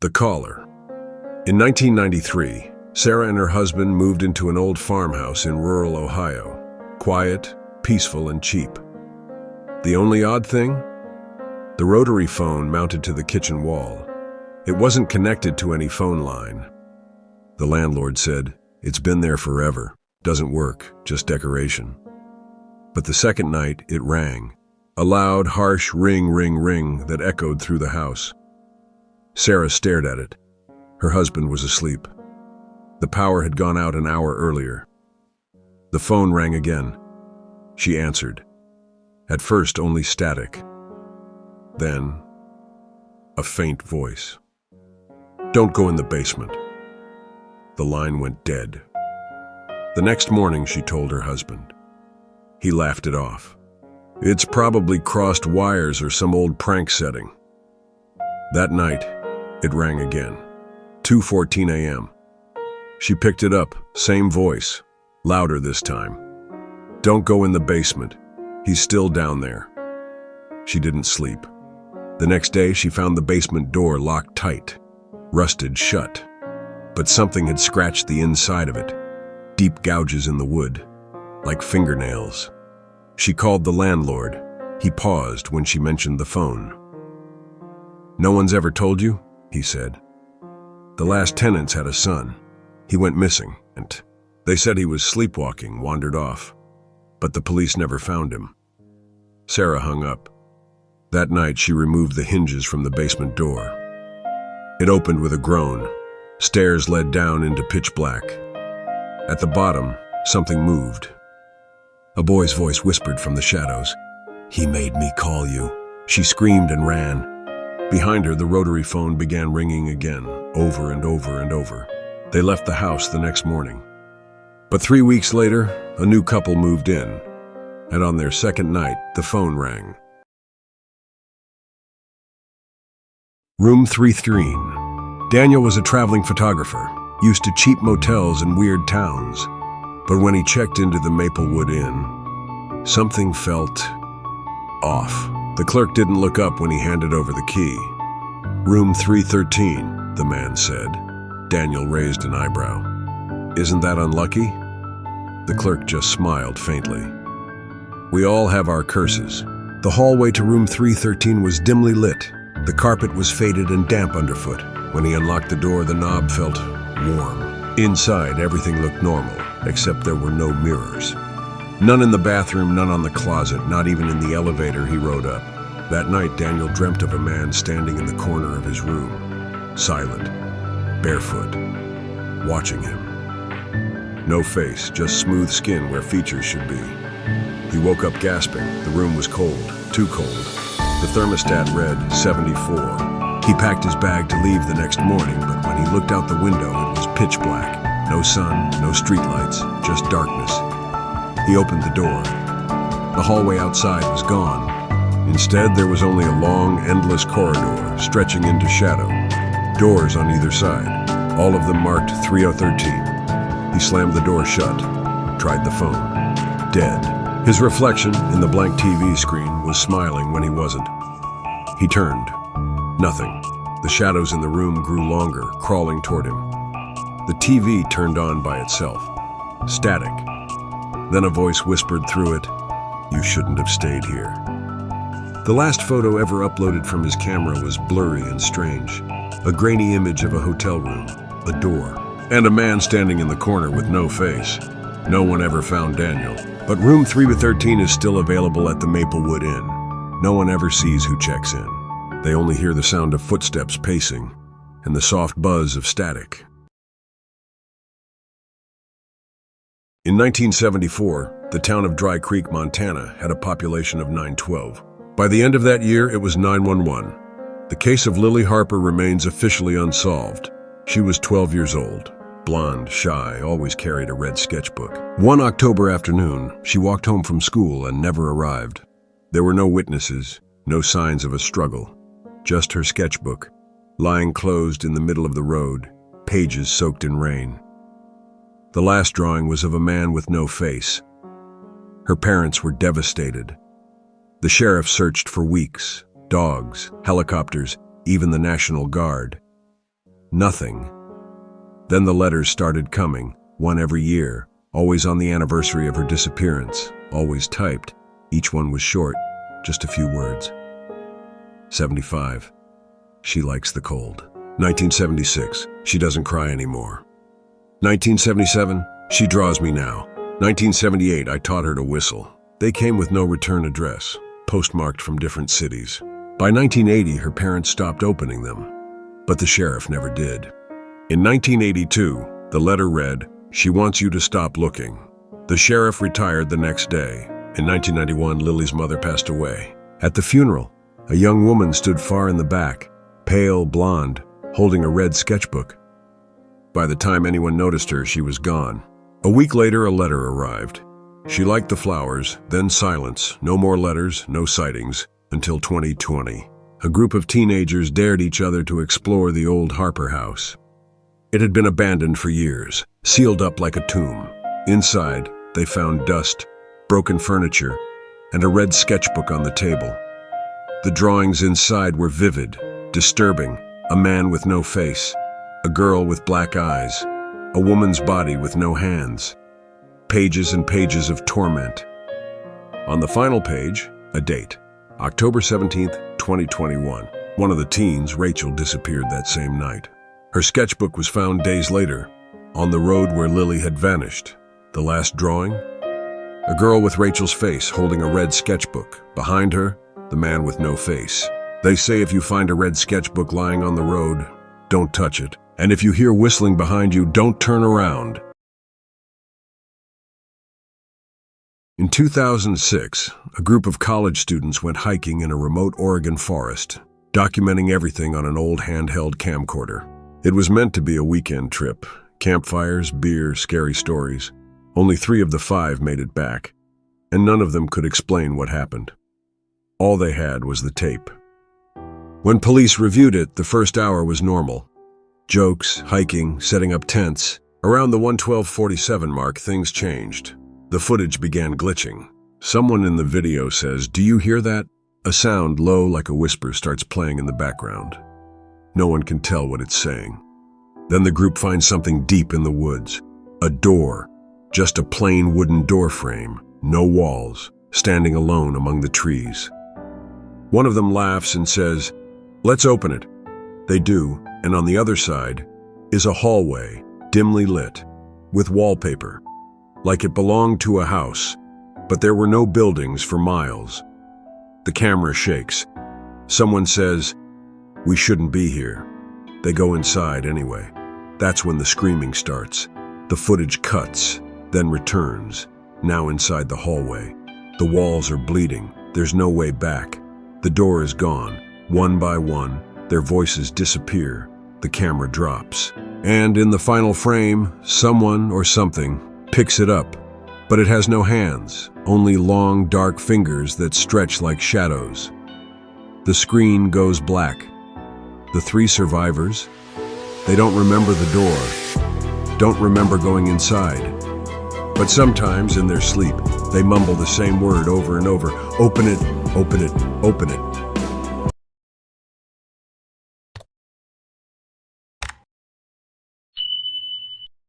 The Caller. In 1993, Sarah and her husband moved into an old farmhouse in rural Ohio. Quiet, peaceful, and cheap. The only odd thing? The rotary phone mounted to the kitchen wall. It wasn't connected to any phone line. The landlord said, "It's been there forever. Doesn't work, just decoration." But the second night, it rang. A loud, harsh ring, ring, ring that echoed through the house. Sarah stared at it. Her husband was asleep. The power had gone out an hour earlier. The phone rang again. She answered. At first, only static. Then, a faint voice. "Don't go in the basement." The line went dead. The next morning, she told her husband. He laughed it off. "It's probably crossed wires or some old prank setting." That night, it rang again. 2:14 a.m. She picked it up, same voice, louder this time. "Don't go in the basement. He's still down there." She didn't sleep. The next day, she found the basement door locked tight, rusted shut. But something had scratched the inside of it, deep gouges in the wood, like fingernails. She called the landlord. He paused when she mentioned the phone. "No one's ever told you?" he said. "The last tenants had a son. He went missing, and they said he was sleepwalking, wandered off. But the police never found him." Sarah hung up. That night, she removed the hinges from the basement door. It opened with a groan. Stairs led down into pitch black. At the bottom, something moved. A boy's voice whispered from the shadows. "He made me call you." She screamed and ran. Behind her, the rotary phone began ringing again, over and over and over. They left the house the next morning. But 3 weeks later, a new couple moved in, and on their second night, the phone rang. Room 313. Daniel was a traveling photographer, used to cheap motels and weird towns. But when he checked into the Maplewood Inn, something felt off. The clerk didn't look up when he handed over the key. "Room 313, the man said. Daniel raised an eyebrow. "Isn't that unlucky?" The clerk just smiled faintly. "We all have our curses." The hallway to room 313 was dimly lit. The carpet was faded and damp underfoot. When he unlocked the door, the knob felt warm. Inside, everything looked normal, except there were no mirrors. None in the bathroom, none on the closet, not even in the elevator he rode up. That night, Daniel dreamt of a man standing in the corner of his room, silent, barefoot, watching him. No face, just smooth skin where features should be. He woke up gasping. The room was cold, too cold. The thermostat read 74. He packed his bag to leave the next morning, but when he looked out the window, it was pitch black. No sun, no streetlights, just darkness. He opened the door. The hallway outside was gone. Instead, there was only a long, endless corridor stretching into shadow. Doors on either side, all of them marked 3013. He slammed the door shut, tried the phone. Dead. His reflection in the blank TV screen was smiling when he wasn't. He turned. Nothing. The shadows in the room grew longer, crawling toward him. The TV turned on by itself. Static. Then a voice whispered through it, "You shouldn't have stayed here." The last photo ever uploaded from his camera was blurry and strange. A grainy image of a hotel room, a door, and a man standing in the corner with no face. No one ever found Daniel. But room 313 is still available at the Maplewood Inn. No one ever sees who checks in. They only hear the sound of footsteps pacing and the soft buzz of static. In 1974, the town of Dry Creek, Montana, had a population of 912. By the end of that year, it was 911. The case of Lily Harper remains officially unsolved. She was 12 years old, blonde, shy, always carried a red sketchbook. One October afternoon, she walked home from school and never arrived. There were no witnesses, no signs of a struggle, just her sketchbook, lying closed in the middle of the road, pages soaked in rain. The last drawing was of a man with no face. Her parents were devastated. The sheriff searched for weeks, dogs, helicopters, even the National Guard. Nothing. Then the letters started coming, one every year, always on the anniversary of her disappearance, always typed. Each one was short, just a few words. 75. She likes the cold. 1976. She doesn't cry anymore. 1977. She draws me now. 1978. I taught her to whistle. They came with no return address, postmarked from different cities. By 1980, her parents stopped opening them, but the sheriff never did. In 1982, the letter read, "She wants you to stop looking." The sheriff retired the next day. In 1991, Lily's mother passed away. At the funeral, a young woman stood far in the back, pale, blonde, holding a red sketchbook. By the time anyone noticed her, she was gone. A week later, a letter arrived. She liked the flowers, then silence, no more letters, no sightings, until 2020. A group of teenagers dared each other to explore the old Harper house. It had been abandoned for years, sealed up like a tomb. Inside, they found dust, broken furniture, and a red sketchbook on the table. The drawings inside were vivid, disturbing: a man with no face, a girl with black eyes, a woman's body with no hands. Pages and pages of torment. On the final page, a date, October 17th, 2021. One of the teens, Rachel, disappeared that same night. Her sketchbook was found days later, on the road where Lily had vanished. The last drawing? A girl with Rachel's face holding a red sketchbook. Behind her, the man with no face. They say if you find a red sketchbook lying on the road, don't touch it. And if you hear whistling behind you, don't turn around. In 2006, a group of college students went hiking in a remote Oregon forest, documenting everything on an old handheld camcorder. It was meant to be a weekend trip: campfires, beer, scary stories. Only 3 of the 5 made it back, and none of them could explain what happened. All they had was the tape. When police reviewed it, the first hour was normal. Jokes, hiking, setting up tents. Around the 1:12:47 mark, things changed. The footage began glitching. Someone in the video says, "Do you hear that?" A sound low like a whisper starts playing in the background. No one can tell what it's saying. Then the group finds something deep in the woods. A door, just a plain wooden door frame, no walls, standing alone among the trees. One of them laughs and says, "Let's open it." They do, and on the other side is a hallway, dimly lit, with wallpaper, like it belonged to a house, but there were no buildings for miles. The camera shakes. Someone says, "We shouldn't be here." They go inside anyway. That's when the screaming starts. The footage cuts, then returns, now inside the hallway. The walls are bleeding. There's no way back. The door is gone. One by one, their voices disappear. The camera drops. And in the final frame, someone or something picks it up. But it has no hands, only long, dark fingers that stretch like shadows. The screen goes black. The 3 survivors, they don't remember the door, don't remember going inside. But sometimes in their sleep, they mumble the same word over and over: "Open it, open it, open it."